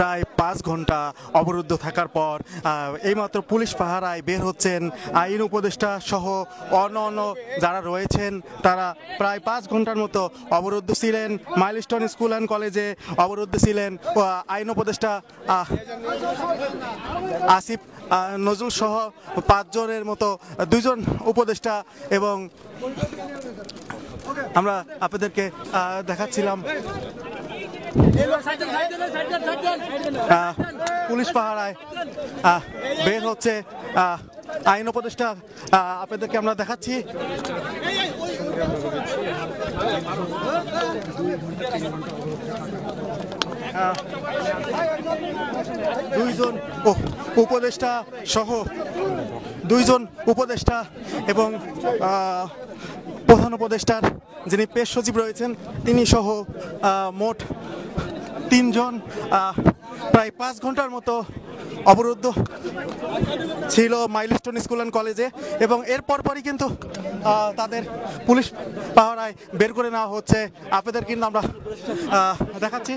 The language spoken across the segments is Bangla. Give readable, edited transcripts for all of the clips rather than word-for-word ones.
প্রায় 5 ঘন্টা অবরুদ্ধ থাকার পর এইমাত্র পুলিশ পাহারায় বের হচ্ছেন আইন উপদেষ্টা সহ অন্য যারা রয়েছেন। তারা প্রায় 5 ঘন্টার মতো অবরুদ্ধ ছিলেন মাইলস্টোন স্কুল অ্যান্ড কলেজে, অবরুদ্ধ ছিলেন আইন উপদেষ্টা আসিফ নজরুল সহ 5 জনের মতো 2 জন উপদেষ্টা। এবং আমরা আপনাদেরকে দেখাচ্ছিলাম পুলিশ পাহারায় বের হচ্ছে আইন উপদেষ্টা, আপনাদেরকে আমরা দেখাচ্ছি। দুইজন উপদেষ্টা সহ 2 জন উপদেষ্টা এবং প্রধান উপদেষ্টার যিনি পেশ সচিব রয়েছেন তিনি সহ মোট 3 জন প্রায় 5 ঘন্টার মতো অবরুদ্ধ ছিল মাইলস্টোন স্কুল অ্যান্ড কলেজে। এবং এর পরপরই কিন্তু তাদের পুলিশ পাহারায় বের করে নেওয়া হচ্ছে। আপনাদের কিন্তু আমরা দেখাচ্ছি।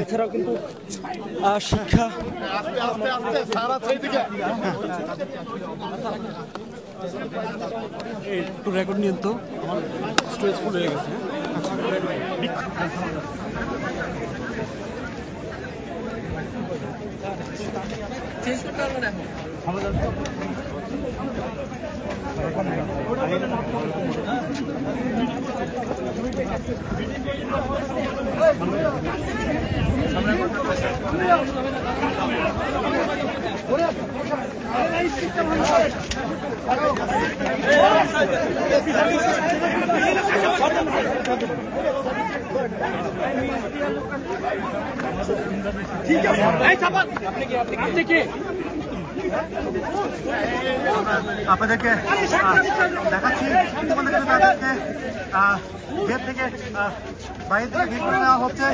এছাড়াও কিন্তু শিক্ষা একটু রেকর্ড নিয়ে তো আমার স্ট্রেস ফুল হয়ে গেছে। ঠিক আছে আপনি কি আপনাদেরকে দেখাচ্ছি তাদেরকে গেট থেকে বাইরে থেকে বের করে নেওয়া হচ্ছে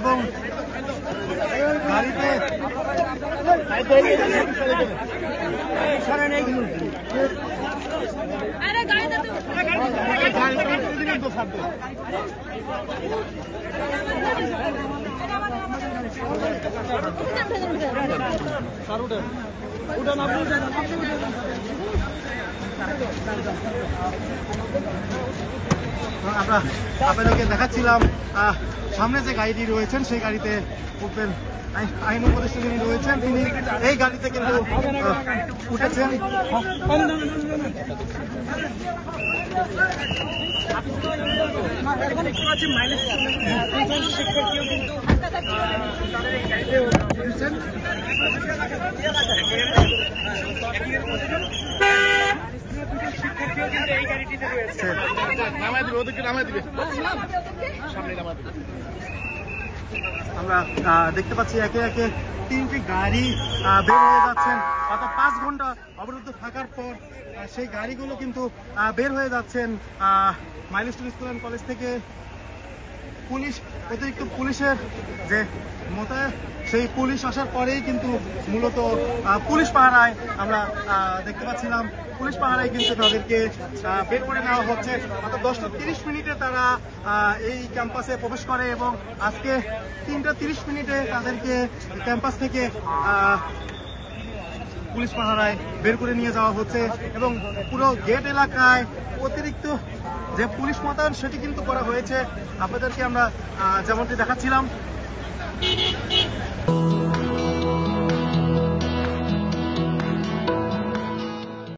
এবং গাড়িতে আমরা আপনাদেরকে দেখাচ্ছিলাম সামনে যে গাড়িটি রয়েছেন সেই গাড়িতে উঠবেন আইন উপদেষ্টা যিনি রয়েছেন তিনি এই গাড়িতে কিন্তু উঠেছেন। আমরা দেখতে পাচ্ছি একে একে 3টি গাড়ি বের হয়ে যাচ্ছেন। অর্থাৎ 5 ঘন্টা অবরুদ্ধ থাকার পর সেই গাড়িগুলো কিন্তু বের হয়ে যাচ্ছেন মাইলস্টোন স্কুল অ্যান্ড কলেজ থেকে। পুলিশ অতিরিক্ত পুলিশের যে মোতায়েন সেই পুলিশ আসার পরেই কিন্তু মূলত পুলিশ পাহারায় আমরা দেখতে পাচ্ছিলাম পুলিশ পাহারায় কিন্তু তাদেরকে বের করে নেওয়া হচ্ছে। অর্থাৎ 10:30 মিনিটে তারা এই ক্যাম্পাসে প্রবেশ করে এবং আজকে 3:30 মিনিটে তাদেরকে ক্যাম্পাস থেকে পুলিশ পাহারায় বের করে নিয়ে যাওয়া হচ্ছে এবং পুরো গেট এলাকায় অতিরিক্ত যে পুলিশ মোতায়েন সেটি কিন্তু করা হয়েছে। আপনাদেরকে আমরা যেমনটি দেখাচ্ছিলাম